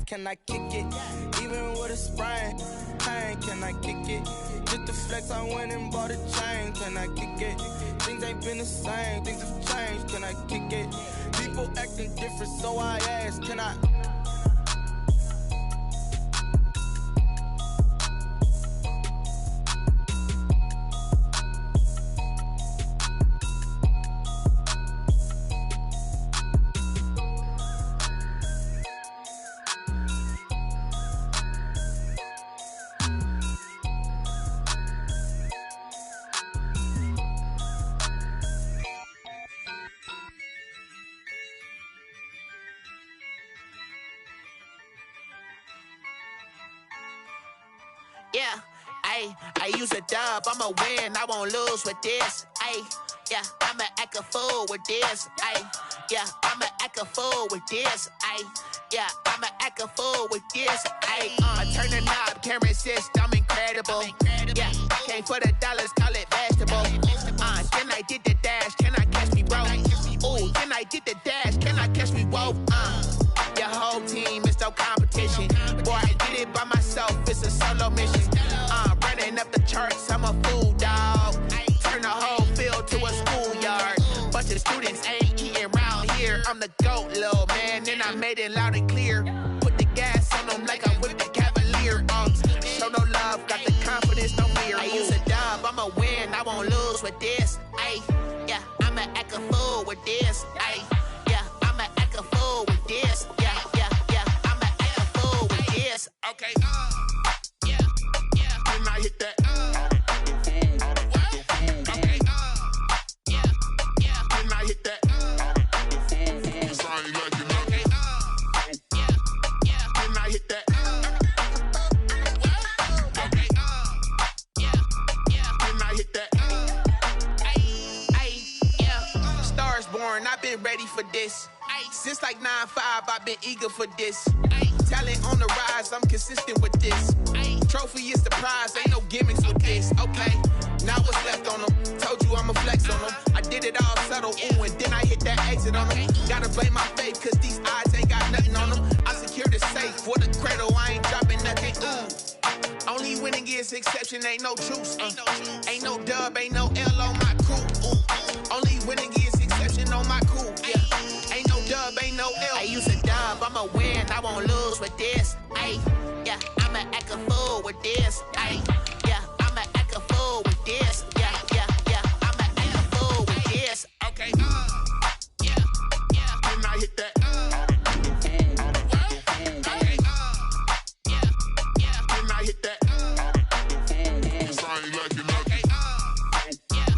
can I kick it? Even with a sprain, pain, can I kick it? Just the flex, I went and bought a chain, can I kick it? Things ain't been the same, things have changed, can I kick it? People acting different, so I ask, can I? Yeah, I use a dub, I'ma win, I won't lose with this. Yeah, I'ma act a fool with this. Yeah, I'ma act a fool with this. Yeah, I'ma act a fool with this. I turn the knob, can't resist, I'm incredible. Yeah, came for the dollars, call it vegetable. Then I did the dash, can I catch me, bro? Ooh, then I did the dash, can I catch me, whoa? Your whole team is no competition. Boy, I did it by myself, it's a solo mission. Running up the charts, I'm a fool, dog. Turn the whole field to a schoolyard. Bunch of students ain't eating round here. I'm the GOAT, little man, and I made it loud and clear. Put the gas on them like I'm with the Cavalier. Show no love, got the confidence, no fear. I use a dub, I'ma win, I won't lose with this. Yeah, I'ma act a fool with this. Yeah, I'ma act a fool with this. Yeah, I'ma act a fool with this. Okay, yeah, then I hit that. Okay, yeah, then I hit that. Sorry, like you know. Okay, yeah, then I hit that. Okay, yeah, then I hit that. Yeah, stars born, I've been ready for this. Since like 9-5, I've been eager for this. Talent on the rise, I'm consistent with this. Trophy is the prize, ain't no gimmicks with this. Okay, now what's left on them? Told you I'ma flex on them. I did it all subtle, ooh, and then I hit that exit on them. Gotta blame my faith, cause these odds ain't got nothing on them. I secured the safe for the cradle, I ain't dropping nothing, ooh. Only winning is exception, ain't no truce. Ain't no dub, ain't no L on my crew. Ooh. Only winning is exception on my crew. Yeah. Ain't no dub, ain't no L. I use a dub, I'ma win, I won't lose with this. Yeah, I'ma act a fool with this. Yeah, I'ma act a fool with this. Yeah, I'ma act a fool with this. Okay, yeah, then I hit that. Okay, yeah, then I hit that. Sorry, like you know. Okay, yeah,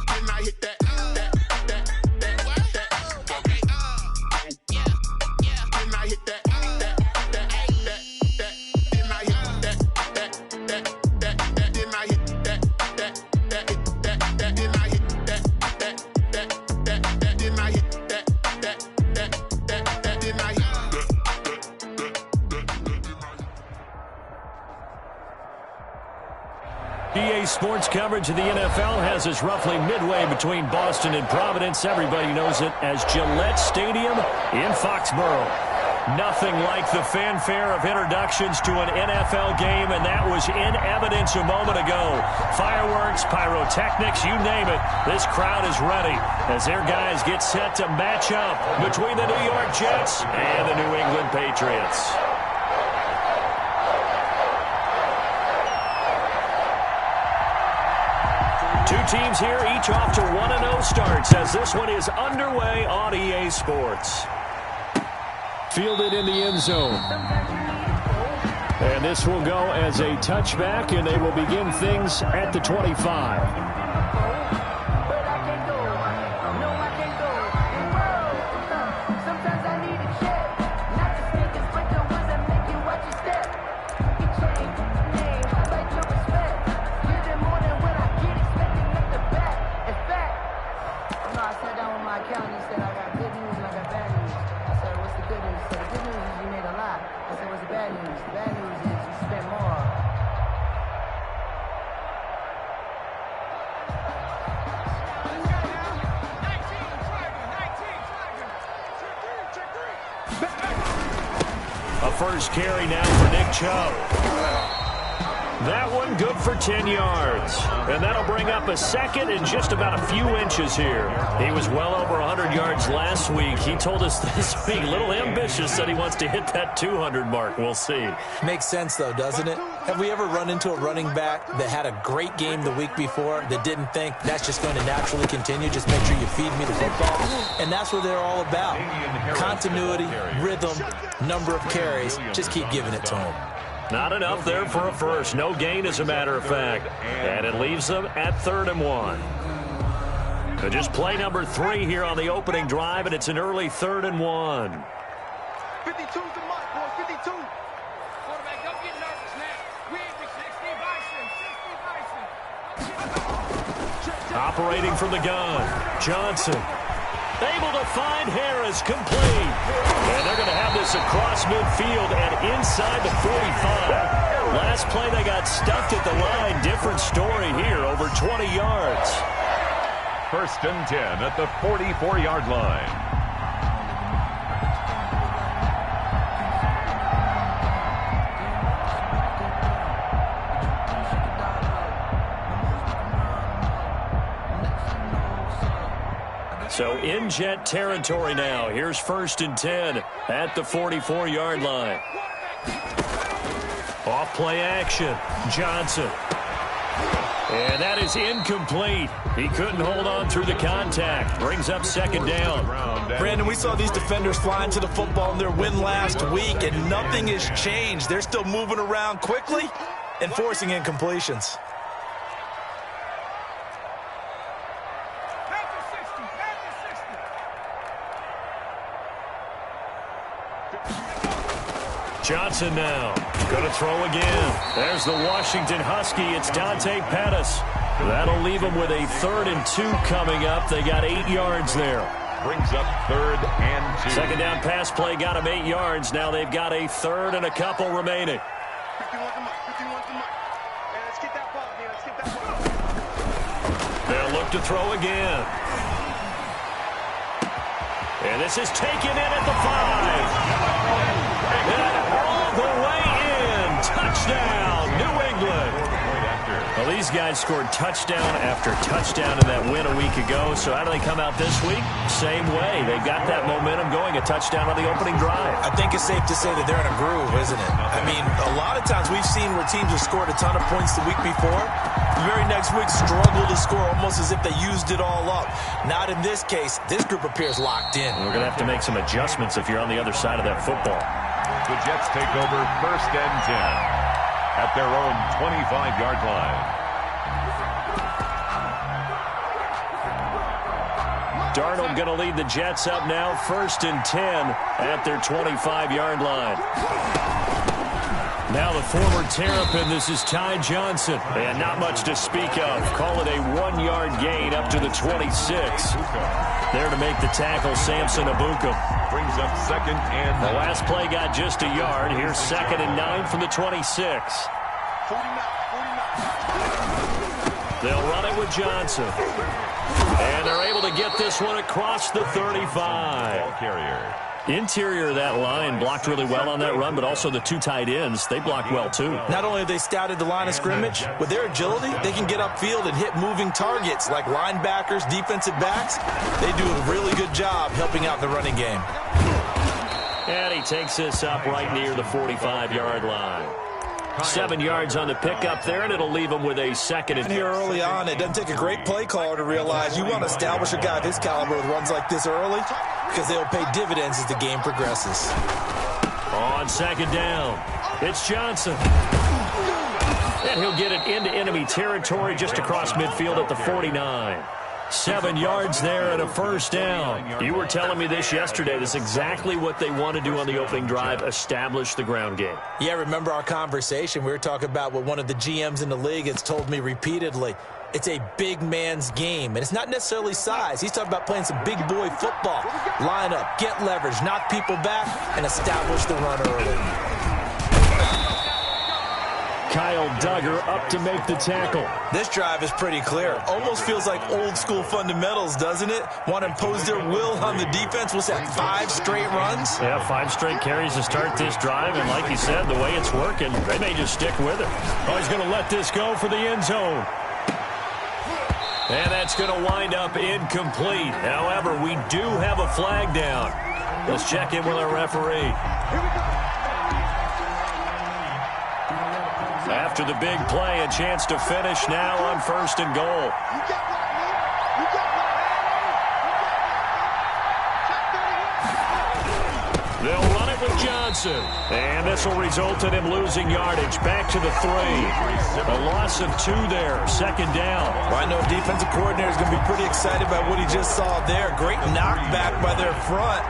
then I hit that. Okay, yeah, then I hit that. EA Sports coverage of the NFL has us roughly midway between Boston and Providence. Everybody knows it as Gillette Stadium in Foxborough. Nothing like the fanfare of introductions to an NFL game, and that was in evidence a moment ago. Fireworks, pyrotechnics, you name it. This crowd is ready as their guys get set to match up between the New York Jets and the New England Patriots. Two teams here, each off to 1-0 starts as this one is underway on EA Sports. Fielded in the end zone. And this will go as a touchback, and they will begin things at the 25. first carry now for Nick Chubb. That one good for 10 yards. And that'll bring up a second and just about a few inches here. He was well over 100 yards last week. He told us this week, a little ambitious, that he wants to hit that 200 mark. We'll see. Makes sense, though, doesn't it? Have we ever run into a running back that had a great game the week before that didn't think that's just going to naturally continue? Just make sure you feed me the football. And that's what they're all about. Continuity, rhythm, number of carries. Just keep giving it to him. Not enough there for a first. No gain, as a matter of fact. And it leaves them at 3rd and 1. So just play number 3 here on the opening drive, and it's an early 3rd and 1. 52's the mark, boys. 52. Quarterback, don't get nervous now. We ain't the 60 Bison. Operating from the gun. Johnson. Able to find Harris, complete. And they're going to have this across midfield and inside the 45. Last play, they got stuffed at the line. Different story here, over 20 yards. 1st and 10 at the 44-yard line. So in Jet territory now. Here's 1st and 10 at the 44-yard line. Off play action. Johnson. And that is incomplete. He couldn't hold on through the contact. Brings up 2nd down. Brandon, we saw these defenders flying to the football in their win last week, and nothing has changed. They're still moving around quickly and forcing incompletions. Johnson now. Going to throw again. There's the Washington Husky. It's Dante Pettis. That'll leave them with a 3rd and 2 coming up. They got 8 yards there. Brings up 3rd and 2. 2nd down pass play got them 8 yards. Now they've got a 3rd and a couple remaining. 51's the mark. 51's the mark. And let's get that ball again. Let's get that ball. They'll look to throw again. And this is taken in at the 5. And all the way in. Touchdown, New England. Well, these guys scored touchdown after touchdown in that win a week ago. So how do they come out this week? Same way. They got that momentum going, a touchdown on the opening drive. I think it's safe to say that they're in a groove, isn't it? I mean, a lot of times we've seen where teams have scored a ton of points the week before. The very next week struggle to score almost as if they used it all up. Not in this case. This group appears locked in. We're going to have to make some adjustments if you're on the other side of that football. The Jets take over 1st and 10 at their own 25-yard line. Darnold going to lead the Jets up now, 1st and 10 at their 25-yard line. Now the former Terrapin, this is Ty Johnson. And not much to speak of. Call it a 1-yard gain up to the 26. There to make the tackle, Samson Abuka. Brings up 2nd and 9. The last play got just a yard. Here's 2nd and 9 from the 26. 49. They'll run it with Johnson. And they're able to get this one across the 35. Ball carrier. Interior of that line blocked really well on that run, but also the 2 tight ends, they blocked well too. Not only have they scouted the line of scrimmage, with their agility, they can get upfield and hit moving targets like linebackers, defensive backs. They do a really good job helping out the running game. And he takes this up right near the 45-yard line. 7 yards on the pickup there, and it'll leave him with a 2nd and Here early on, it doesn't take a great play caller to realize you want to establish a guy of his caliber with runs like this early because they'll pay dividends as the game progresses. On 2nd down, it's Johnson. And he'll get it into enemy territory just across midfield at the 49. 7 yards there and a 1st down. You were telling me this yesterday. This is exactly what they want to do on the opening drive, establish the ground game. Yeah, remember our conversation? We were talking about what one of the GMs in the league has told me repeatedly. It's a big man's game, and it's not necessarily size. He's talking about playing some big boy football. Line up, get leverage, knock people back, and establish the run early. Kyle Duggar up to make the tackle. This drive is pretty clear. Almost feels like old school fundamentals, doesn't it? Want to impose their will on the defense. What's that, 5 straight runs? Yeah, 5 straight carries to start this drive, and like you said, the way it's working, they may just stick with it. Oh, he's going to let this go for the end zone. And that's going to wind up incomplete. However, we do have a flag down. Let's check in with our referee. After the big play, a chance to finish now on 1st and goal. They'll run it with Johnson. And this will result in him losing yardage. Back to the 3. A loss of 2 there. 2nd down. Well, I know defensive coordinator is going to be pretty excited about what he just saw there. Great knockback by their front.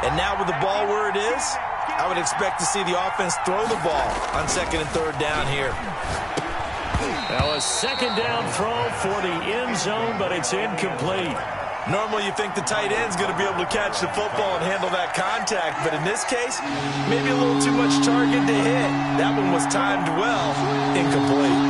And now with the ball where it is, I would expect to see the offense throw the ball on 2nd and 3rd down here. Now a 2nd down throw for the end zone, but it's incomplete. Normally you think the tight end's going to be able to catch the football and handle that contact, but in this case, maybe a little too much target to hit. That one was timed well, incomplete.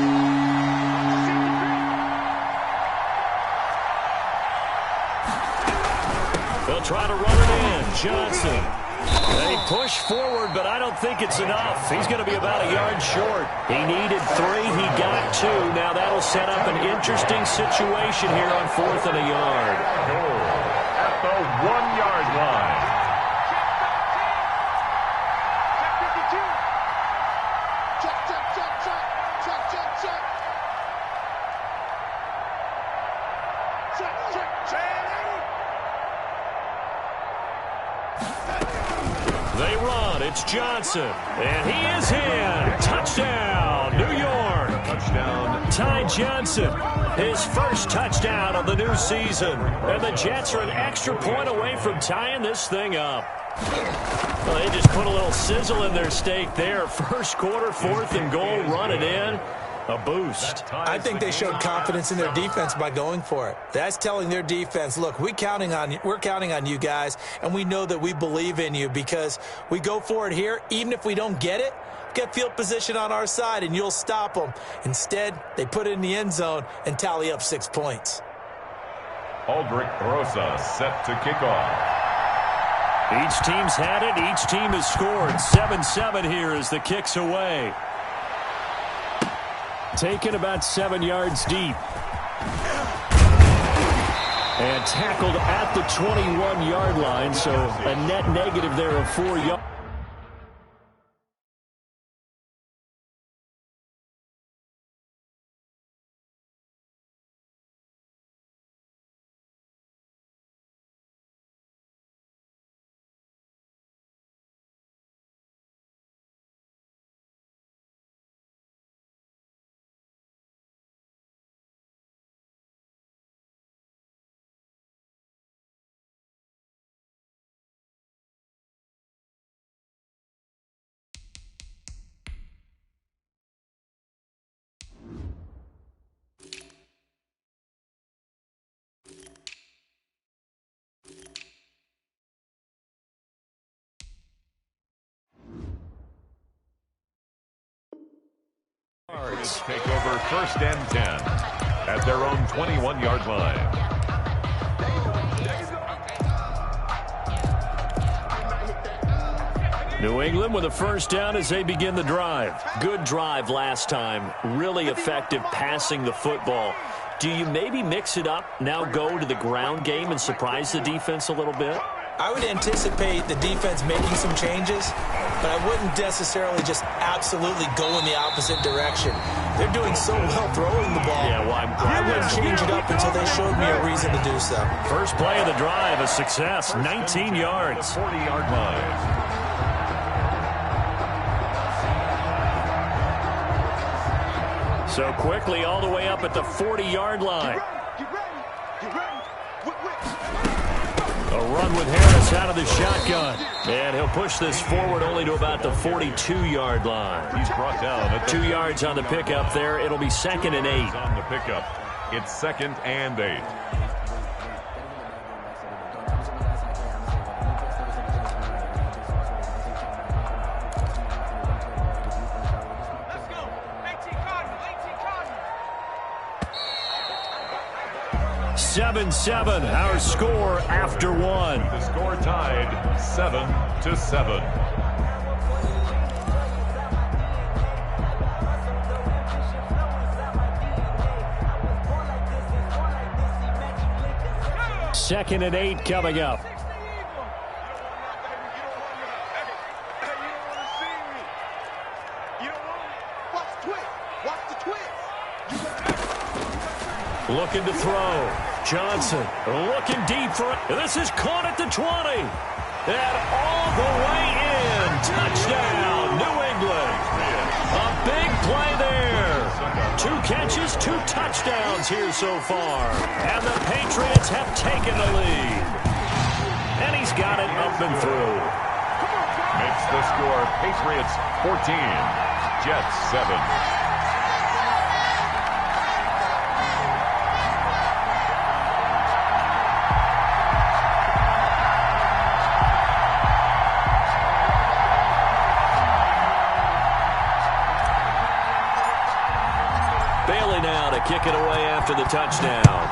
They'll try to run it in. Johnson. They push forward, but I don't think it's enough. He's going to be about a yard short. He needed 3. He got 2. Now that'll set up an interesting situation here on 4th and a yard. Goal at the 1-yard line. They run. It's Johnson. And he is in. Touchdown, New York. Touchdown. Ty Johnson, his first touchdown of the new season. And the Jets are an extra point away from tying this thing up. Well, they just put a little sizzle in their steak there. First quarter, 4th and goal, run it in. A boost. I think they showed confidence in their defense by going for it. That's telling their defense, look, we're counting on you guys, and we know that we believe in you because we go for it here. Even if we don't get field position on our side, and you'll stop them. Instead, they put it in the end zone and tally up 6 points. Aldrich Rosa set to kick off. Each team's had it. Each team has scored. 7-7 here as the kick's away. Taken about 7 yards deep. And tackled at the 21-yard line, so a net negative there of 4 yards. Take over 1st and 10 at their own 21-yard line. New England with a 1st down as they begin the drive. Good drive last time. Really effective passing the football. Do you maybe mix it up, now go to the ground game and surprise the defense a little bit? I would anticipate the defense making some changes, but I wouldn't necessarily just absolutely go in the opposite direction. They're doing so well throwing the ball. Yeah, well, I wouldn't change it up until they showed me a reason to do so. First play of the drive, a success, 19 yards. 40-yard line. So quickly all the way up at the 40-yard line. A run with Harris out of the shotgun. And he'll push this forward only to about the 42-yard line. He's brought down at 2 yards on the pickup there. It'll be 2nd and 8. On the pickup, it's 2nd and 8. 7-7, our score after one. The score tied 7-7. Second and 8 coming up. Looking to throw. Johnson looking deep for it. This is caught at the 20. And all the way in. Touchdown, New England. A big play there. 2 catches, 2 touchdowns here so far. And the Patriots have taken the lead. And he's got it up and through. Makes the score Patriots 14, Jets 7. Now to kick it away after the touchdown.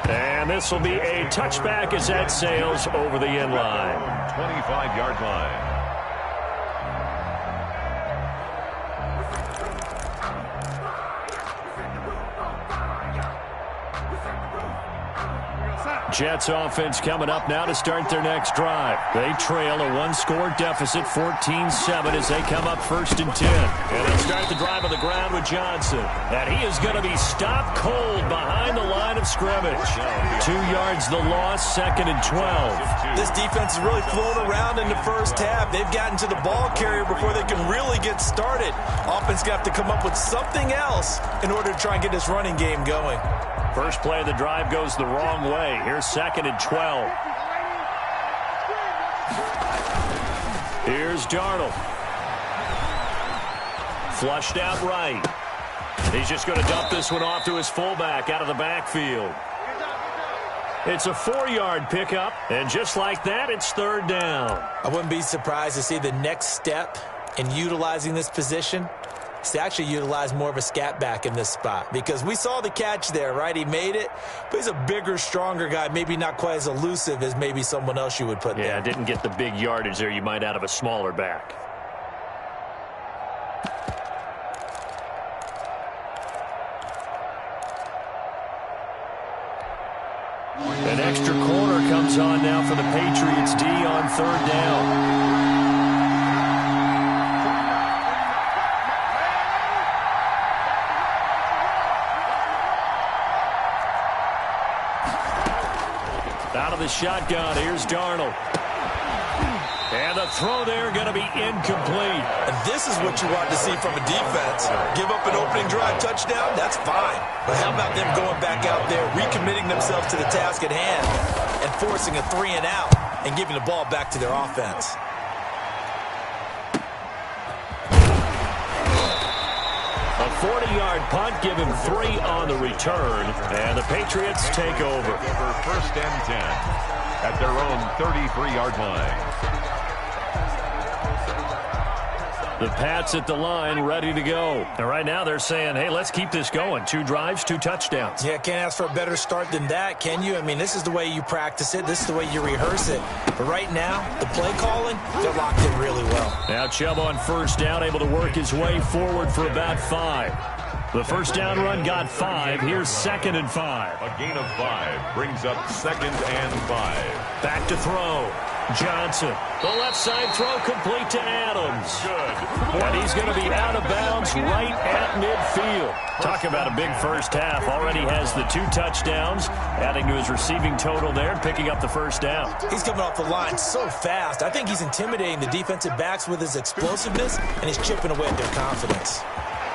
And this will be a touchback as that sails over the end line. 25-yard line. Jets offense coming up now to start their next drive. They trail a 1-score deficit, 14-7, as they come up 1st and 10. And they start the drive on the ground with Johnson. And he is going to be stopped cold behind the line of scrimmage. 2 yards the loss, 2nd and 12. This defense is really flown around in the first half. They've gotten to the ball carrier before they can really get started. Offense going to have to come up with something else in order to try and get this running game going. First play of the drive goes the wrong way. Here's 2nd and 12. Here's Darnold. Flushed out right. He's just going to dump this one off to his fullback out of the backfield. It's a 4-yard pickup, and just like that, it's 3rd down. I wouldn't be surprised to see the next step in utilizing this position to actually utilize more of a scat back in this spot, because we saw the catch there, right? He made it, but he's a bigger, stronger guy, maybe not quite as elusive as maybe someone else you would put there. Yeah, didn't get the big yardage there you might out of a smaller back. An extra corner comes on now for the Patriots D on 3rd down. Out of the shotgun, here's Darnold. And the throw there going to be incomplete. And this is what you want to see from a defense. Give up an opening drive touchdown, that's fine. But how about them going back out there, recommitting themselves to the task at hand, and forcing a 3-and-out and giving the ball back to their offense? A 40-yard punt, give him 3 on the return, and the Patriots take over. 1st and 10 at their own 33-yard line. The Pats at the line, ready to go. And right now they're saying, hey, let's keep this going. 2 drives, 2 touchdowns. Yeah, can't ask for a better start than that, can you? I mean, this is the way you practice it. This is the way you rehearse it. But right now, the play calling, they're locked in really well. Now Chubb on 1st down, able to work his way forward for about 5. The 1st down run got 5. Here's 2nd and 5. A gain of 5 brings up 2nd and 5. Back to throw. Johnson. The left side throw complete to Adams. Good. And he's going to be out of bounds right at midfield. Talk about a big first half. Already has the 2 touchdowns, adding to his receiving total there and picking up the 1st down. He's coming off the line so fast. I think he's intimidating the defensive backs with his explosiveness, and he's chipping away at their confidence.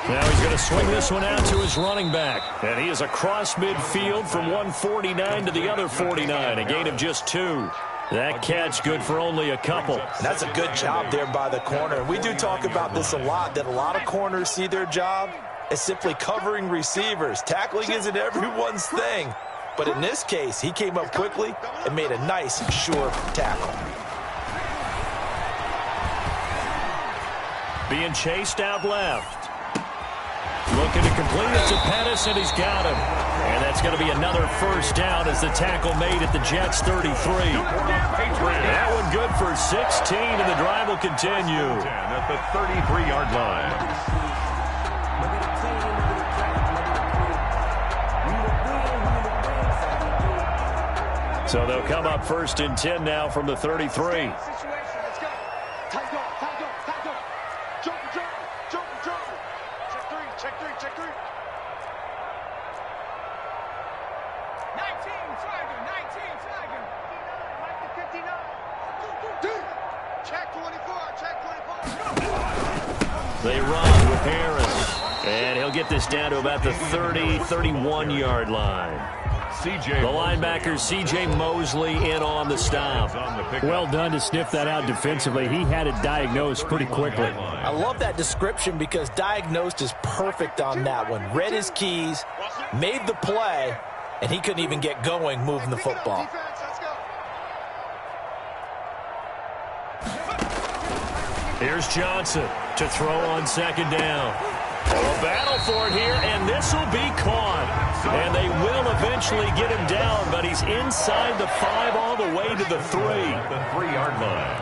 Now he's going to swing this one out to his running back. And he is across midfield from 149 to the other 49. A gain of just 2. That catch good for only a couple. And that's a good job there by the corner. We do talk about this a lot, that a lot of corners see their job as simply covering receivers. Tackling isn't everyone's thing. But in this case, he came up quickly and made a nice, sure tackle. Being chased out left. Looking to complete it to Pettis, and he's got him. And that's going to be another first down as the tackle made at the Jets' 33. That one good for 16, and the drive will continue. At the 33-yard line. So they'll come up first and 10 now from the 33. They run with Harris, and he'll get this down to about the 31-yard line. The linebacker, C.J. Mosley, in on the stop. Well done to sniff that out defensively. He had it diagnosed pretty quickly. I love that description because diagnosed is perfect on that one. Read his keys, made the play, and he couldn't even get going moving the football. Here's Johnson to throw on second down. A battle for it here, and this will be caught. And they will eventually get him down, but he's inside the 5 all the way to the 3. The 3-yard line.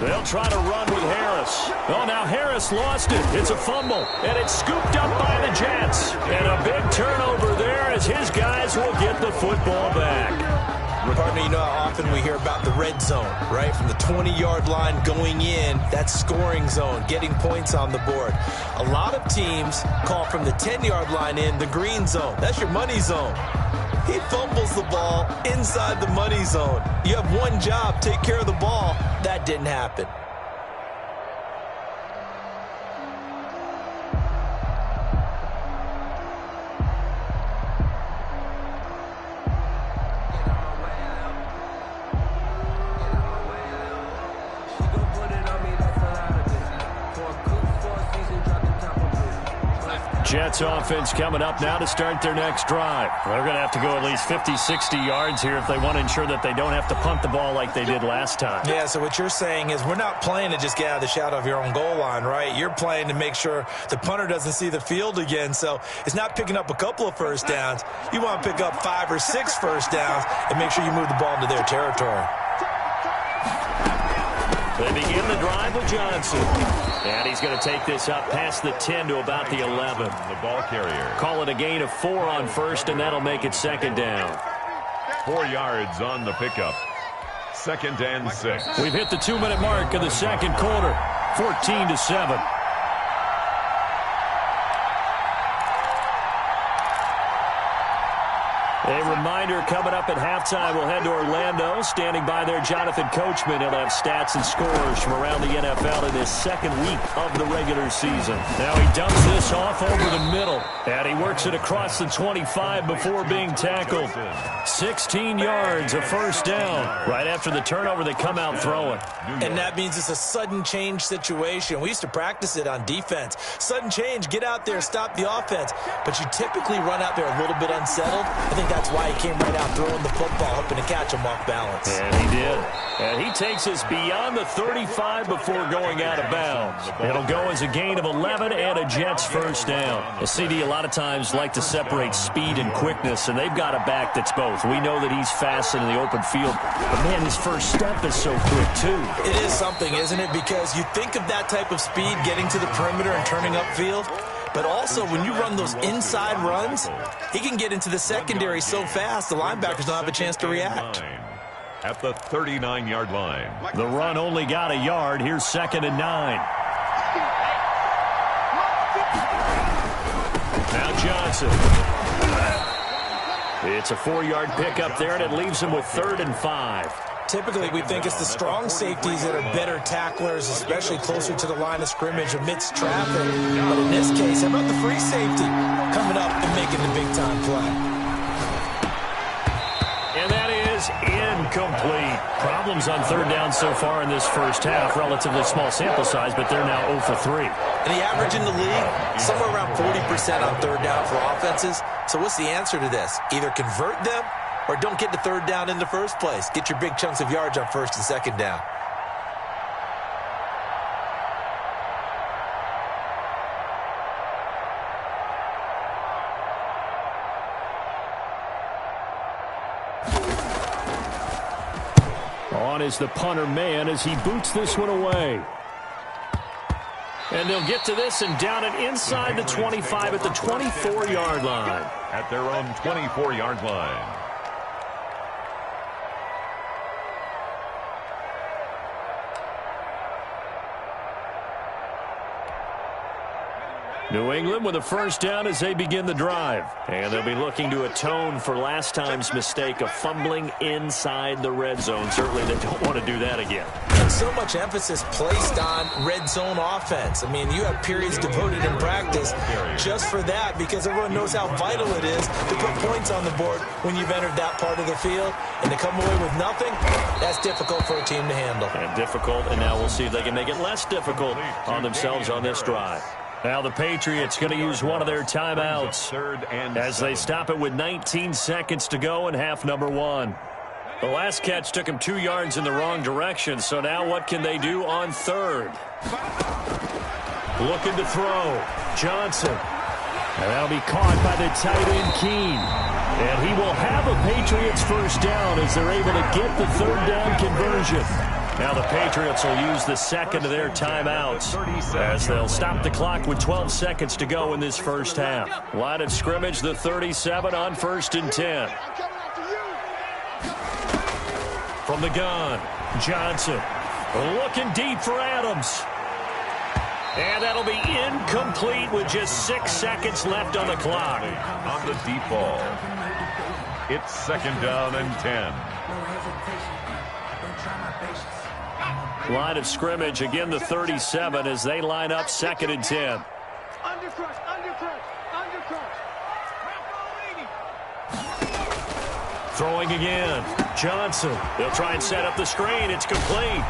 They'll try to run with Harris. Oh, now Harris lost it. It's a fumble, and it's scooped up by the Jets. And a big turnover there as his guys will get the football back. Partner, you know how often we hear about the red zone, right? From the 20-yard line going in, that's scoring zone, getting points on the board. A lot of teams call from the 10-yard line in the green zone. That's your money zone. He fumbles the ball inside the money zone. You have one job, take care of the ball. That didn't happen. Jets offense coming up now to start their next drive. They're going to have to go at least 50, 60 yards here if they want to ensure that they don't have to punt the ball like they did last time. Yeah, so what you're saying is we're not playing to just get out of the shadow of your own goal line, right? You're playing to make sure the punter doesn't see the field again. So it's not picking up a couple of first downs. You want to pick up 5 or 6 first downs and make sure you move the ball into their territory. They begin the drive with Johnson. And he's going to take this up past the 10 to about the 11. The ball carrier. Call it a gain of 4 on first, and that'll make it second down. 4 yards on the pickup. 2nd and 6. We've hit the 2-minute mark of the second quarter. 14-7. A reminder coming up at halftime, we'll head to Orlando. Standing by there, Jonathan Coachman. He'll have stats and scores from around the NFL in his second week of the regular season. Now he dumps this off over the middle, and he works it across the 25 before being tackled. 16 yards, a first down. Right after the turnover, they come out throwing. And that means it's a sudden change situation. We used to practice it on defense. Sudden change, get out there, stop the offense. But you typically run out there a little bit unsettled. I think that's why he came right out throwing the football, hoping to catch him off balance. And he did. And he takes us beyond the 35 before going out of bounds. It'll go as a gain of 11 and a Jets first down. The CD a lot of times like to separate speed and quickness, and they've got a back that's both. We know that he's fast in the open field, but man, his first step is so quick too. It is something, isn't it? Because you think of that type of speed getting to the perimeter and turning upfield, but also when you run those inside runs, he can get into the secondary so fast the linebackers don't have a chance to react. At the 39-yard line. The run only got a yard. Here's 2nd and 9. Now Johnson. It's a 4-yard pickup there, and it leaves him with 3rd and 5. Typically, we think it's the strong safeties that are better tacklers, especially closer to the line of scrimmage amidst traffic. But in this case, how about the free safety coming up and making the big-time play? And that is incomplete. Problems on 3rd down so far in this first half. Relatively small sample size, but they're now 0 for 3. And the average in the league, somewhere around 40% on 3rd down for offenses. So what's the answer to this? Either convert them or don't get to 3rd down in the first place. Get your big chunks of yards on 1st and 2nd down. On is the punter man as he boots this one away. And they'll get to this and down it inside the 25 at the 24-yard line. At their own 24-yard line. New England with a first down as they begin the drive. And they'll be looking to atone for last time's mistake of fumbling inside the red zone. Certainly they don't want to do that again. And so much emphasis placed on red zone offense. I mean, you have periods devoted in practice just for that because everyone knows how vital it is to put points on the board when you've entered that part of the field. And to come away with nothing, that's difficult for a team to handle. And difficult, and now we'll see if they can make it less difficult on themselves on this drive. Now the Patriots going to use one of their timeouts as they stop it with 19 seconds to go in half number 1. The last catch took him 2 yards in the wrong direction, so now what can they do on third? Looking to throw. Johnson. And that'll be caught by the tight end Keene. And he will have a Patriots first down as they're able to get the third down conversion. Now the Patriots will use the second of their timeouts as they'll stop the clock with 12 seconds to go in this first half. Line of scrimmage, the 37 on 1st and 10. From the gun, Johnson looking deep for Adams. And that'll be incomplete with just 6 seconds left on the clock. On the deep ball. It's 2nd down and 10. Line of scrimmage, again the 37 as they line up 2nd and 10. Throwing again. Johnson. They'll try and set up the screen. It's complete.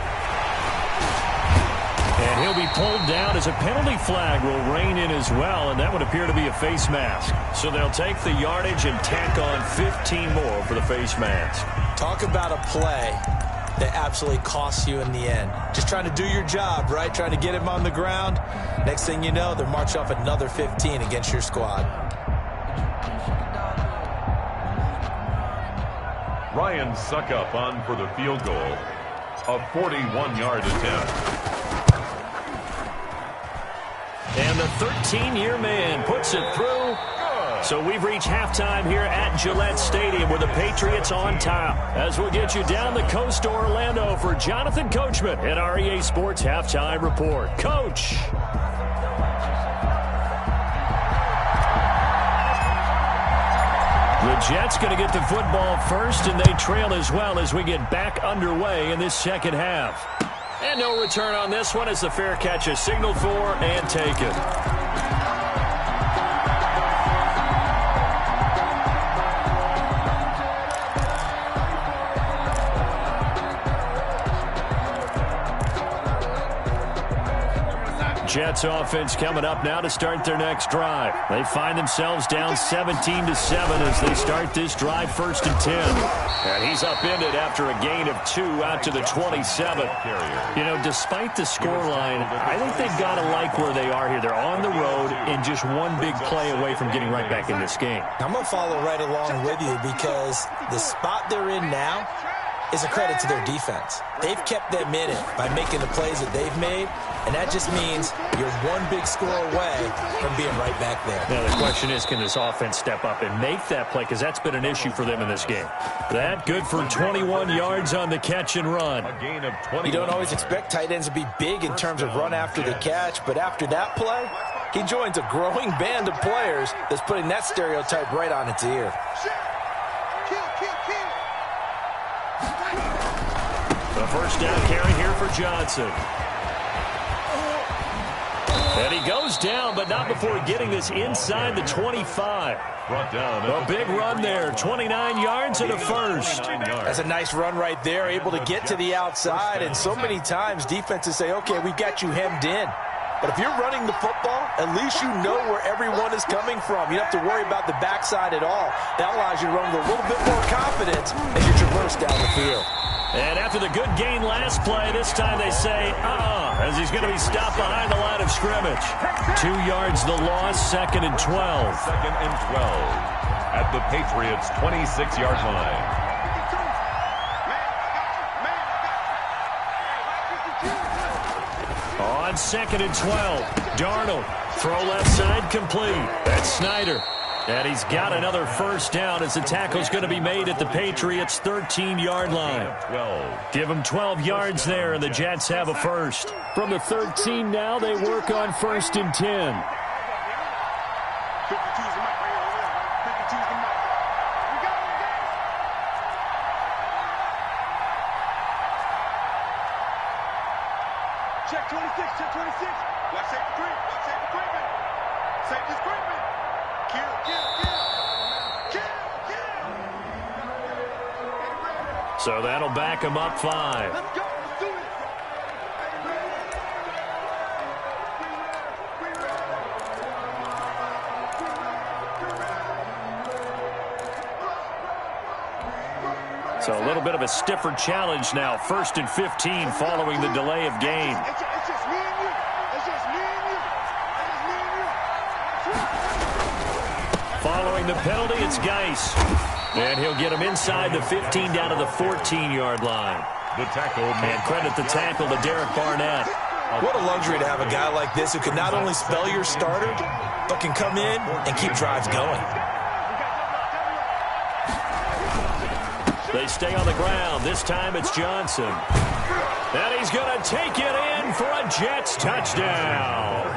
And he'll be pulled down as a penalty flag will rein in as well, and that would appear to be a face mask. So they'll take the yardage and tack on 15 more for the face mask. Talk about a play that absolutely costs you in the end. Just trying to do your job, right? Trying to get him on the ground. Next thing you know, they're march off another 15 against your squad. Ryan Suckup on for the field goal. A 41-yard attempt. And the 13-year man puts it through. So we've reached halftime here at Gillette Stadium with the Patriots on top. As we'll get you down the coast to Orlando for Jonathan Coachman at our EA Sports Halftime Report. Coach. The Jets going to get the football first, and they trail as well as we get back underway in this second half. And no return on this one as the fair catch is signaled for and taken. Jets offense coming up now to start their next drive. They find themselves down 17-7 as they start this drive 1st and 10. And he's upended after a gain of 2 out to the 27. You know, despite the scoreline, I think they've got to like where they are here. They're on the road and just one big play away from getting right back in this game. I'm going to follow right along with you because the spot they're in now is a credit to their defense. They've kept them in it by making the plays that they've made, and that just means you're one big score away from being right back there. Now the question is, can this offense step up and make that play? Because that's been an issue for them in this game. That good for 21 yards on the catch and run. A gain of 20. You don't always expect tight ends to be big in terms of run after the catch, but after that play, he joins a growing band of players that's putting that stereotype right on its ear. The first down carry here for Johnson. And he goes down, but not before getting this inside the 25. Brought down. A big run there, 29 yards and a first. That's a nice run right there, able to get to the outside. And so many times defenses say, okay, we've got you hemmed in. But if you're running the football, at least you know where everyone is coming from. You don't have to worry about the backside at all. That allows you to run with a little bit more confidence as you traverse down the field. And after the good gain last play, this time they say, as he's going to be stopped behind the line of scrimmage. 2 yards the loss, 2nd and 12. 2nd and 12 at the Patriots' 26-yard line. On 2nd and 12, Darnold. Throw left side complete. That's Snyder. And he's got another first down as the tackle's going to be made at the Patriots' 13-yard line. 12. Give them 12 yards there, and the Jets have a first. From the 13 now, they work on 1st and 10. Check 26, check 26. Watch safety creep, watch safety creeping. Safety's creeping. Kill, kill, kill. Kill, kill. So that'll back him up 5. Let's go, let's do it. So a little bit of a stiffer challenge now. 1st and 15 following the delay of game. It's just me and you. It's just me and you. It's me and you. Following the penalty, it's Geis. And he'll get him inside the 15 down to the 14-yard line. The tackle. And credit the tackle to Derek Barnett. What a luxury to have a guy like this who can not only spell your starter, but can come in and keep drives going. They stay on the ground. This time it's Johnson. And he's going to take it in for a Jets touchdown.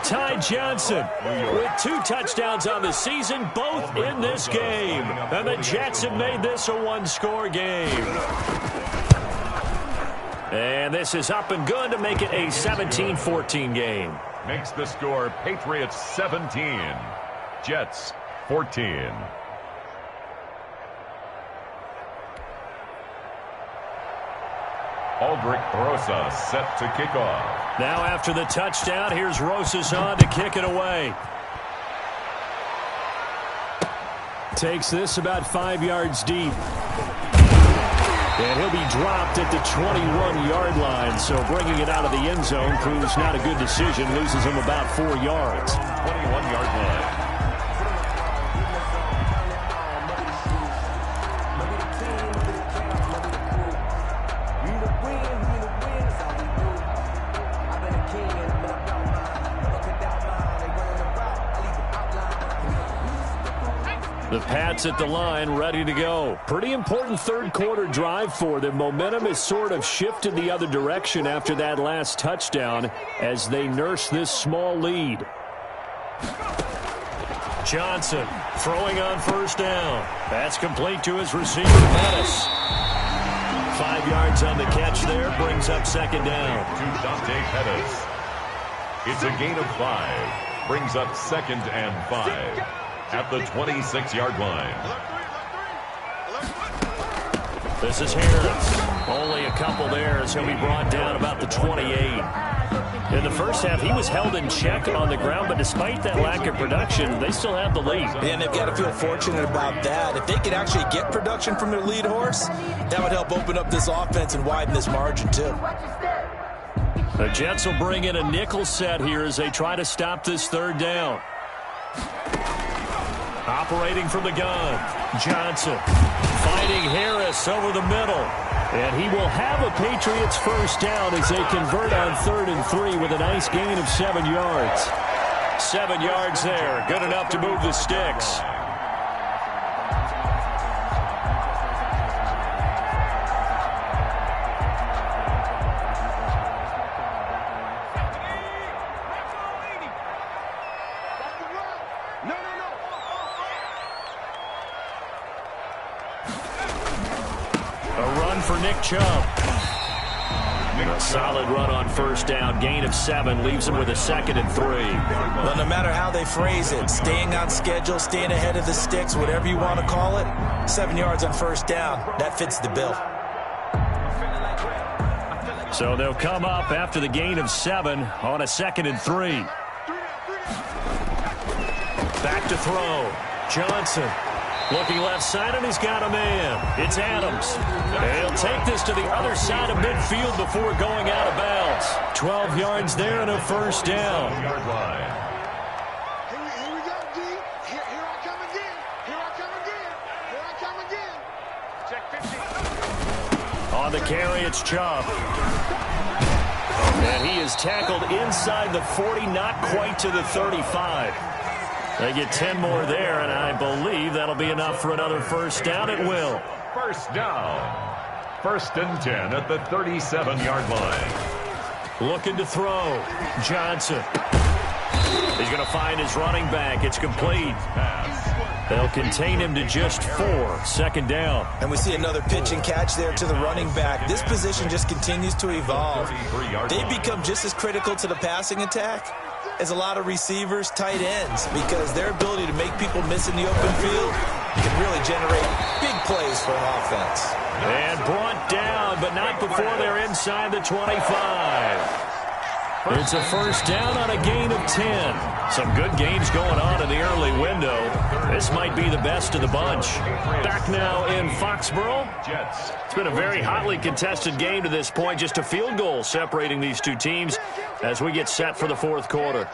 Ty Johnson with 2 touchdowns on the season, both in this game. And the Jets have made this a one-score game. And this is up and good to make it a 17-14 game. Makes the score Patriots 17, Jets 14. Aldrich Rosa set to kick off. Now after the touchdown, here's Rosas on to kick it away. Takes this about 5 yards deep. And he'll be dropped at the 21-yard line. So bringing it out of the end zone proves not a good decision. Loses him about 4 yards. 21-yard line. The Pats at the line, ready to go. Pretty important third-quarter drive for them. Momentum has sort of shifted the other direction after that last touchdown as they nurse this small lead. Johnson throwing on first down. That's complete to his receiver, Pettis. 5 yards on the catch there, brings up 2nd down. To Dante Pettis. It's a gain of 5. Brings up 2nd and 5. At the 26-yard line. This is Harris. Only a couple there as he'll be brought down about the 28. In the first half, he was held in check on the ground, but despite that lack of production, they still have the lead. And they've got to feel fortunate about that. If they could actually get production from their lead horse, that would help open up this offense and widen this margin, too. The Jets will bring in a nickel set here as they try to stop this 3rd down. Operating from the gun, Johnson fighting Harris over the middle. And he will have a Patriots first down as they convert on 3rd and 3 with a nice gain of 7 yards. 7 yards there, good enough to move the sticks. For Nick Chubb. A solid run on first down. Gain of 7 leaves him with a 2nd and 3. But no matter how they phrase it, staying on schedule, staying ahead of the sticks, whatever you want to call it, 7 yards on first down, that fits the bill. So they'll come up after the gain of 7 on a 2nd and 3. Back to throw. Johnson. Looking left side, and he's got a man. It's Adams. And he'll take this to the other side of midfield before going out of bounds. 12 yards there and a first down. Here we go, D. Here I come again. Here I come again. Here I come again. Check 50. On the carry, it's Chubb. And he is tackled inside the 40, not quite to the 35. They get 10 more there, and I believe that'll be enough for another first down. It will. First down. 1st and 10 at the 37-yard line. Looking to throw. Johnson. He's going to find his running back. It's complete. They'll contain him to just 4. 2nd down. And we see another pitch and catch there to the running back. This position just continues to evolve. They become just as critical to the passing attack as a lot of receivers, tight ends, because their ability to make people miss in the open field can really generate big plays for an offense. And brought down, but not before they're inside the 25. It's a first down on a gain of 10. Some good games going on in the early window. This might be the best of the bunch. Back now in Foxborough. It's been a very hotly contested game to this point. Just a field goal separating these two teams as we get set for the 4th quarter.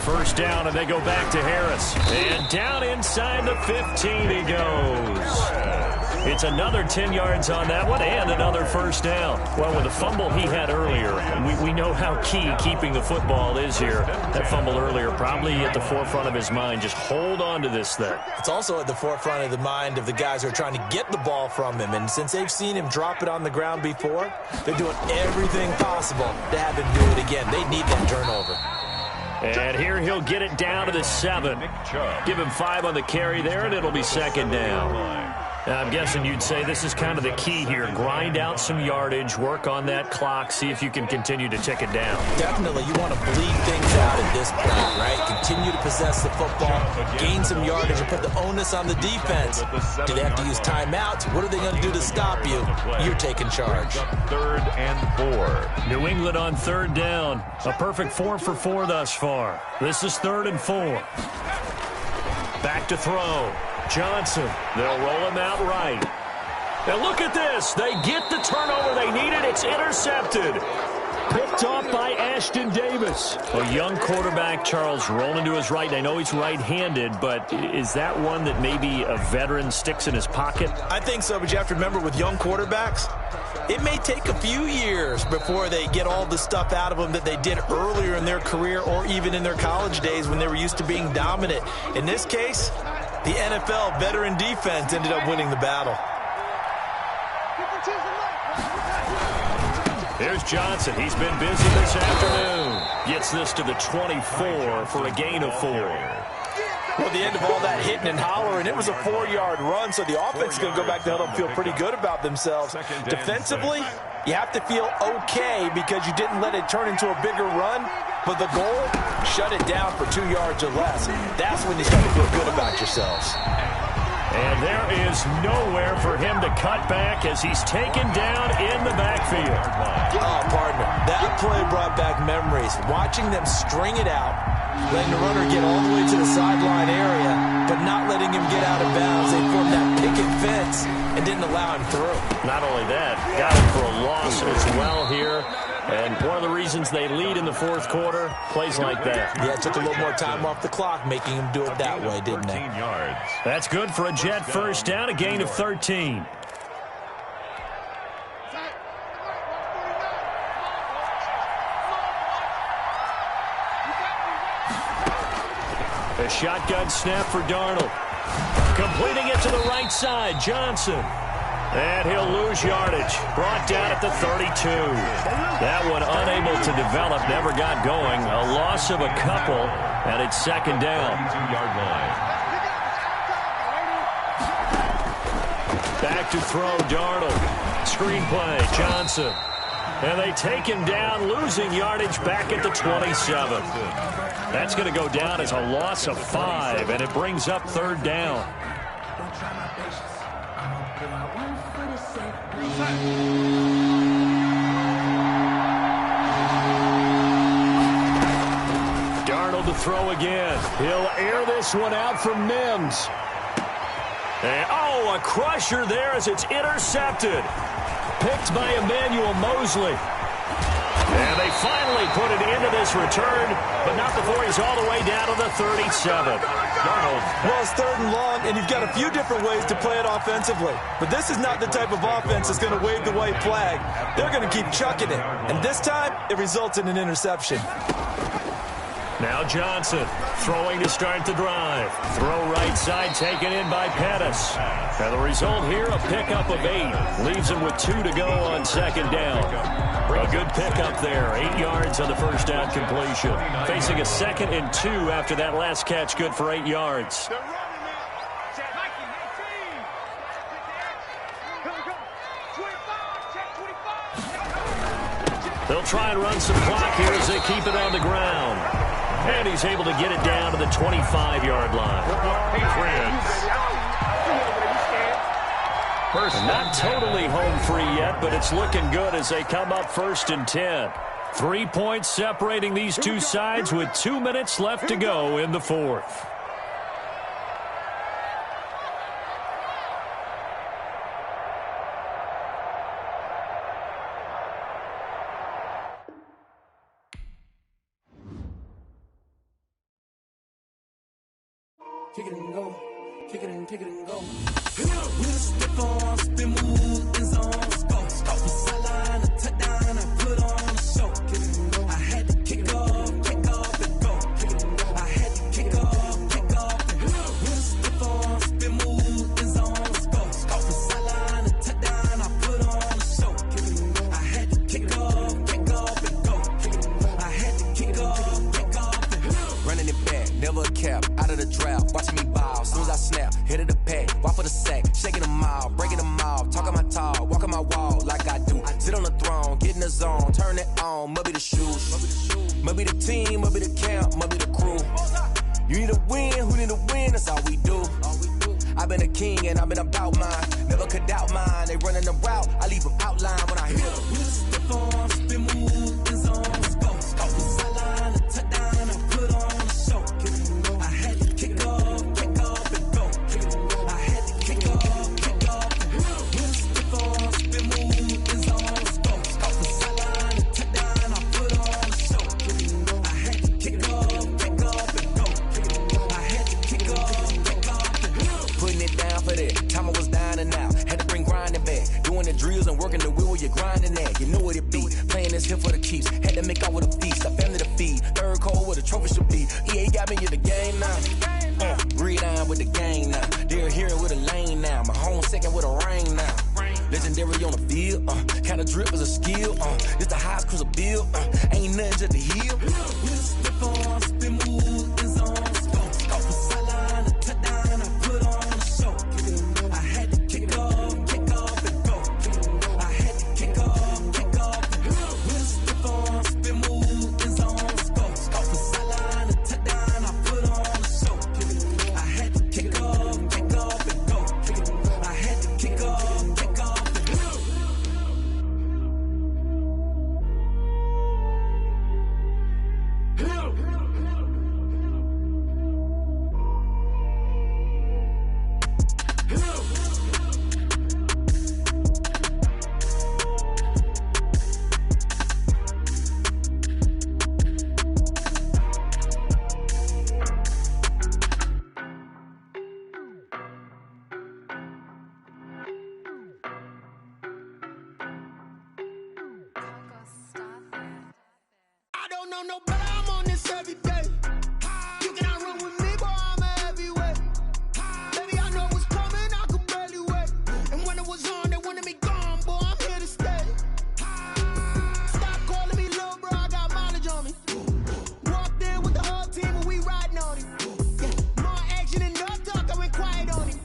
First down, and they go back to Harris. And down inside the 15 he goes. It's another 10 yards on that one and another first down. Well, with the fumble he had earlier, we know how key keeping the football is here. That fumble earlier probably at the forefront of his mind. Just hold on to this thing. It's also at the forefront of the mind of the guys who are trying to get the ball from him. And since they've seen him drop it on the ground before, they're doing everything possible to have him do it again. They need that turnover. And here he'll get it down to the 7. Give him 5 on the carry there, and it'll be 2nd down. I'm guessing you'd say this is kind of the key here. Grind out some yardage, work on that clock, see if you can continue to tick it down. Definitely. You want to bleed things out at this point, right? Continue to possess the football, gain some yardage, and put the onus on the defense. Do they have to use timeouts? What are they going to do to stop you? You're taking charge. 3rd and 4. New England on 3rd down. A perfect 4 for 4 thus far. This is 3rd and 4. Back to throw. Johnson. They'll roll him out right. And look at this. They get the turnover they needed. It's intercepted. Picked off by Ashton Davis. A young quarterback, Charles, rolling to his right. I know he's right-handed, but is that one that maybe a veteran sticks in his pocket? I think so, but you have to remember with young quarterbacks, it may take a few years before they get all the stuff out of them that they did earlier in their career or even in their college days when they were used to being dominant. In this case, the NFL veteran defense ended up winning the battle. Here's Johnson. He's been busy this afternoon. Gets this to the 24 for a gain of 4. Well, the end of all that hitting and hollering, it was a 4-yard run, so the offense is going to go back to huddle and feel pretty good about themselves. Defensively, you have to feel okay because you didn't let it turn into a bigger run, but the goal, shut it down for 2 yards or less. That's when you start to feel good about yourselves. And there is nowhere for him to cut back as he's taken down in the backfield. Oh, partner, that play brought back memories. Watching them string it out, letting the runner get all the way to the sideline area, but not letting him get out of bounds. They formed that picket fence and didn't allow him through. Not only that, got him for a loss as well here. And one of the reasons they lead in the 4th quarter, plays like that. Yeah, it took a little more time off the clock, making him do it that way, didn't they? Yards. That's good for a Jet first down, a gain of 13. A shotgun snap for Darnold. Completing it to the right side, Johnson. And he'll lose yardage. Brought down at the 32. That one unable to develop, never got going. A loss of a couple, and it's 2nd down. 2-yard line. Back to throw, Darnold. Screenplay, Johnson. And they take him down, losing yardage back at the 27. That's going to go down as a loss of 5, and it brings up 3rd down. Darnold to throw again. He'll air this one out from Mims. And, oh, a crusher there as it's intercepted. Picked by Emmanuel Mosley. And they finally put it into this return, but not before he's all the way down to the 37. Well, it's 3rd and long, and you've got a few different ways to play it offensively. But this is not the type of offense that's going to wave the white flag. They're going to keep chucking it. And this time, it results in an interception. Now Johnson throwing to start the drive. Throw right side taken in by Pettis. And the result here, a pickup of 8. Leaves him with 2 to go on 2nd down. A good pickup there. 8 yards on the first down completion. Facing a 2nd and 2 after that last catch, good for 8 yards. They'll try and run some clock here as they keep it on the ground. And he's able to get it down to the 25-yard line. Not totally home free yet, but it's looking good as they come up 1st and 10. 3 points separating these two sides with 2 minutes left to go in the 4th. Kick it and go, kick it and go. With a stiff on, spin move, in zone, go. From sideline to touchdown, I put on a show. Kick it and go. I had to kick off and go. Kick it and go. I had to kick off and go. With a stiff on, spin move, in zone, go. From sideline to touchdown, I put on a show. Kick it and go. I had to kick off and go. Kick it and go. I had to kick off and go. Running it back, never a cap, out of the draft. Watching me ball, soon as I snap, hit of the pack, walk for the sack, shaking them all, breaking them all, talking my talk, walking my wall like I do. Sit on the throne, get in the zone, turn it on, must be the shoes, must be the team, must be the camp, must be the crew. You need a win, who need a win, that's all we do. I've been a king and I've been about mine, never could doubt mine, they running the route, I leave them outline when I hit them. We step on, spin move, in zone, go, from sideline to touchdown, I put on a show. I had to kick off and go. I had to kick off and go. With a stiff on, spin move, in zone, go. From sideline to touchdown, I put on a show. I had to kick off and go. I had to kick off and go. Putting it down for that. Time I was down and out. Had to bring grinding back. Doing the drills and working the wheel where you're grinding at. You know what it be. Playing this here for the keeps. Had to make out with a feast. A family to feed. 3rd cold where the trophy should be. EA got me in the game now. Breed on with the game now. They're hearing with a lane now. My home second with a rain now. Legendary on the field. Kind of drip is a skill. It's the highest cruiser bill. Ain't nothing just to heal. With a step on, spin move, in zone, go. From sideline to touchdown, I put on a show. I had to kick off and go. I had to kick off and go. With a step on, spin move, in zone, go. From sideline to touchdown, I put on a show. I had to kick off and go. I had to kick off and go. I don't know no better, I'm on this every day. You cannot run with me, boy, I'm a heavyweight. Baby, I know what's coming, I could barely wait. And when it was on, they wanted me gone, boy, I'm here to stay. Stop calling me little bro, I got mileage on me. Walked in with the whole team and we riding on him. Yeah, more action than no talk, I went quiet on him.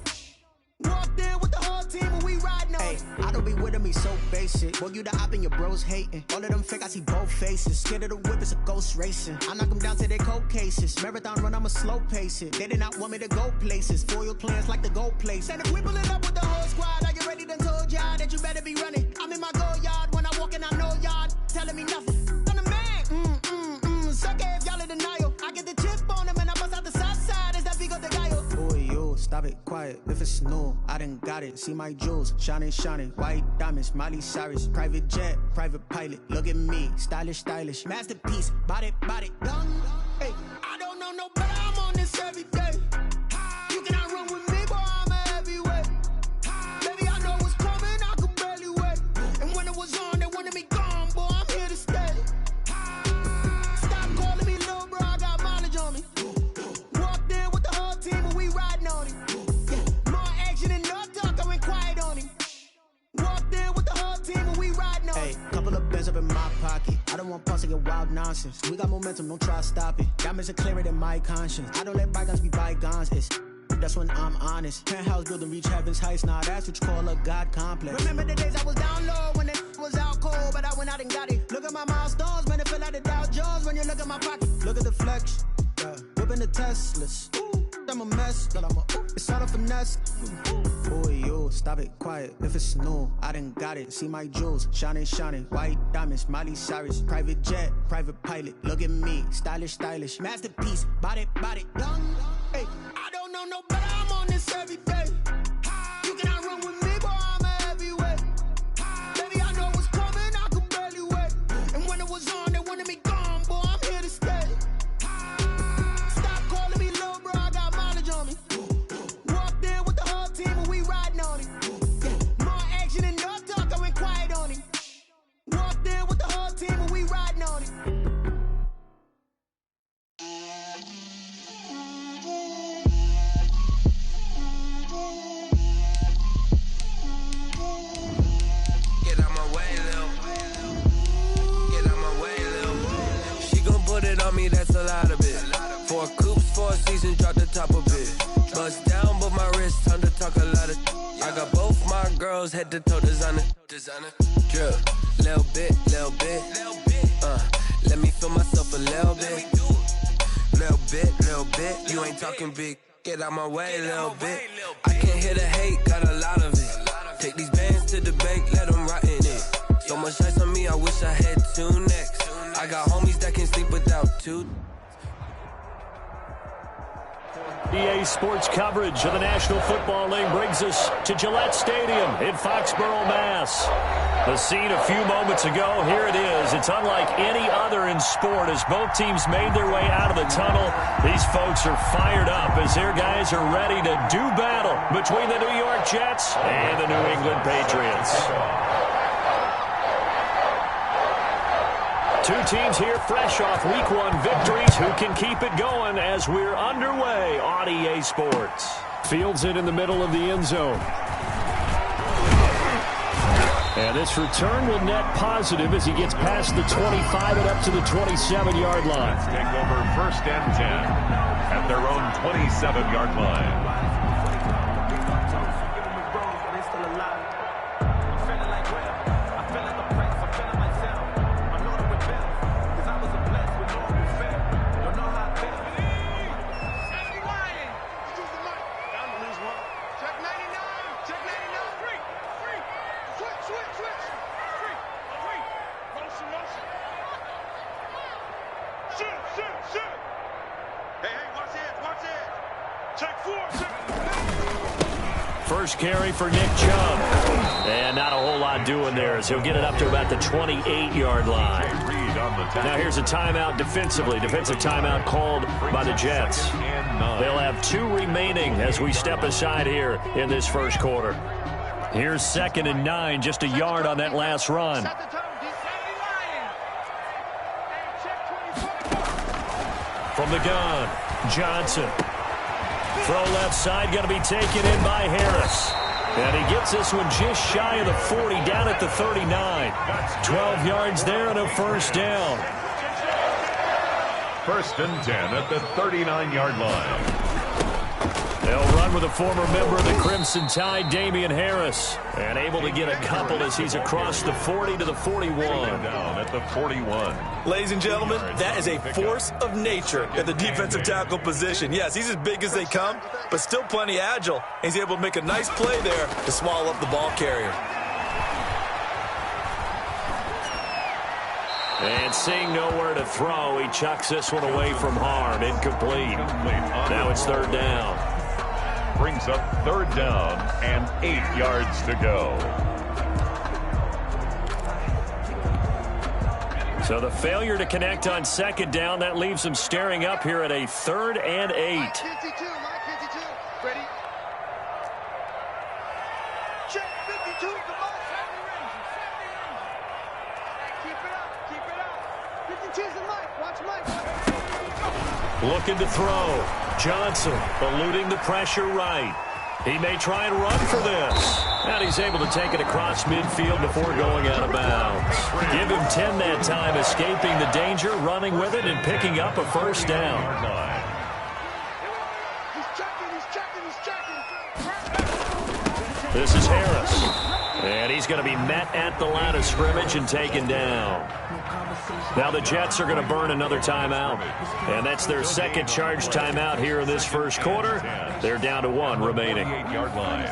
Walked in with the whole team and we riding on him. I don't be with me so basic. Boy, you the op and your bros hating. All of them fake, I see both faces. Scared of the whip, it's a ghost racing. I knock them down to their cold cases. Marathon run, I'ma slow pace it. They did not want me to go places. Foil plans like the gold place. And if we pulling up with the whole squad, I get ready done told y'all that you better be running. I'm in my go yard when I walk in, I know y'all telling me nothing. I'm the man, suck it if y'all in denial. I get the chip on them and I bust out the south side. Is that Vigo de Gallo? Boy, you stop it, quiet. If it's new, I done got it. See my jewels, shining, white diamonds, Miley Cyrus, private jet, private pilot. Look at me, stylish, stylish. Masterpiece, body, done. Hey, I don't know no better, I'm on this every day. You cannot run with me, boy, I'm a heavyweight. Baby, I know what's coming, I could barely wait. And when it was on, they wanted me gone, boy, I'm here to stay. Stop calling me little bro, I got mileage on me. Walked in with the whole team and we riding on him. Yeah, more action and no talk, I went quiet on him. Walked in with the whole team and we riding on him. Hey, couple of bands up in my pocket. I don't want pause to get wild nonsense. We got momentum, don't try to stop it. Diamonds are clearer than my conscience. I don't let bygones be bygones. That's when I'm honest. Penthouse building, reach heaven's heights. Nah, that's what you call a God complex. Remember the days I was down low when it was out cold, but I went out and got it. Look at my milestones, man, it feel like the Dow Jones when you look at my pocket. Look at the flex, yeah. Whipping the Teslas. I'm a mess, but it's all a finesse. Oh, yo, stop it, quiet. If it's new, I done got it. See my jewels, shining, white diamonds, Miley Cyrus, private jet, private pilot. Look at me, stylish, masterpiece, body, done. Hey, I don't know no better, I'm on this every day. You cannot run with me, boy, I'm a heavyweight. Baby, I know what's coming, I could barely wait. And when it was on, they wanted me gone, boy, I'm here to stay. Stop calling me little bro, I got mileage on me. Walked in with the whole team and we riding on him. Yeah, more action and no talk, I went quiet on him. Walked in with the whole team and we riding on him. That's a lot of it. 4 coops, 4 seasons, drop the top of it. Bust down, but my wrist, time to talk a lot of. I got both my girls head to toe designer. Drip, little bit. Let me feel myself a little bit. Little bit. You ain't talking big. Get out my way, little bit. I can't hear the hate, got a lot of it. Take these bands to the bank, let them rot in it. So much ice on me, I wish I had 2 necks. I got homies that can sleep without 2. EA Sports coverage of the National Football League brings us to Gillette Stadium in Foxborough, Mass. The scene a few moments ago, here it is. It's unlike any other in sport as both teams made their way out of the tunnel. These folks are fired up as their guys are ready to do battle between the New York Jets and the New England Patriots. Two teams here fresh off Week 1 victories who can keep it going as we're underway on EA Sports. Fields it in the middle of the end zone. And this return will net positive as he gets past the 25 and up to the 27-yard line. Take over 1st and 10 at their own 27-yard line. First carry for Nick Chubb. And not a whole lot doing there as he'll get it up to about the 28-yard line. Now here's a timeout defensively. Defensive timeout called by the Jets. They'll have 2 remaining as we step aside here in this first quarter. Here's 2nd and 9, just a yard on that last run. From the gun, Johnson. Throw left side, going to be taken in by Harris. And he gets this one just shy of the 40, down at the 39. 12 yards there and a first down. 1st and 10 at the 39-yard line. They'll run with a former member of the Crimson Tide, Damian Harris. And able to get a couple as he's across the 40 to the 41. Down at the 41. Ladies and gentlemen, that is a force of nature at the defensive tackle position. Yes, he's as big as they come, but still plenty agile. He's able to make a nice play there to swallow up the ball carrier. And seeing nowhere to throw, he chucks this one away from harm. Incomplete. Now it's 3rd down. Brings up 3rd down and 8 yards to go. So the failure to connect on second down, that leaves them staring up here at a 3rd and 8. Line 52, ready? Check 52, come on. Keep it up. 52's the Mike, watch Mike. Looking to throw. Johnson eluding the pressure right. He may try and run for this. And he's able to take it across midfield before going out of bounds. Give him 10 that time, escaping the danger, running with it, and picking up a first down. This is Harris. And he's going to be met at the line of scrimmage and taken down. Now the Jets are going to burn another timeout. And that's their second charge timeout here in this first quarter. They're down to 1 remaining. 8-yard line.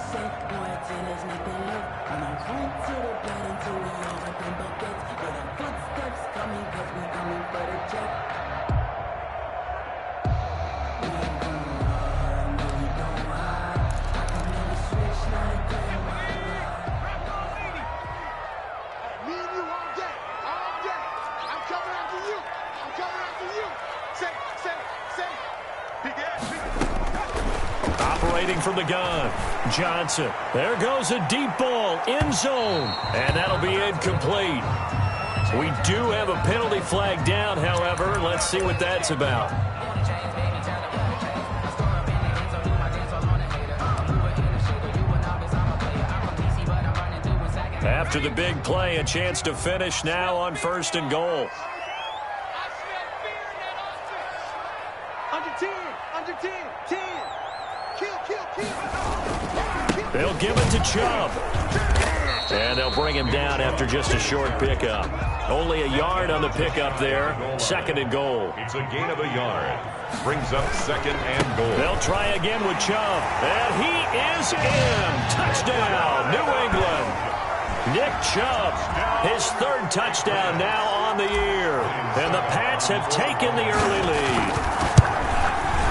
From the gun, Johnson. There goes a deep ball, end zone, and that'll be incomplete. We do have a penalty flag down, however. Let's see what that's about. After the big play, a chance to finish now on 1st and goal. Under 10. They'll give it to Chubb. And they'll bring him down after just a short pickup. Only a yard on the pickup there. 2nd and goal. It's a gain of a yard. Brings up 2nd and goal. They'll try again with Chubb. And he is in. Touchdown, New England. Nick Chubb, his 3rd touchdown now on the year. And the Pats have taken the early lead.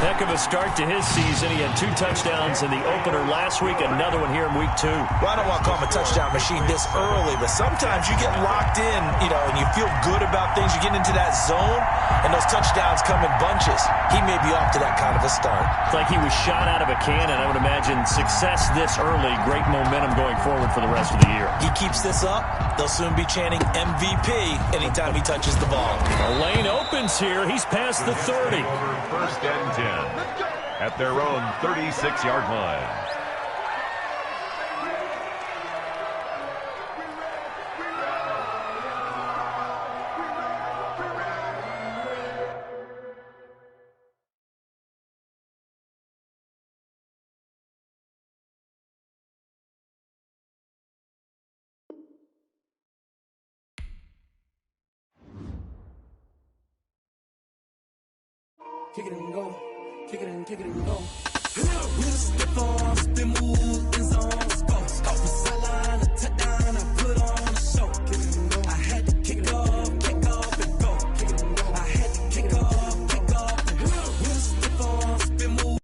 Heck of a start to his season. He had 2 touchdowns in the opener last week, another one here in week 2. Well, I don't want to call him a touchdown machine this early, but sometimes you get locked in, and you feel good about things. You get into that zone, and those touchdowns come in bunches. He may be off to that kind of a start. It's like he was shot out of a cannon. I would imagine success this early, great momentum going forward for the rest of the year. He keeps this up, they'll soon be chanting MVP anytime he touches the ball. A lane opens here. He's past the 30. Over 1st and 10 at their own 36-yard line. Kick it and go. Kick it and go. We the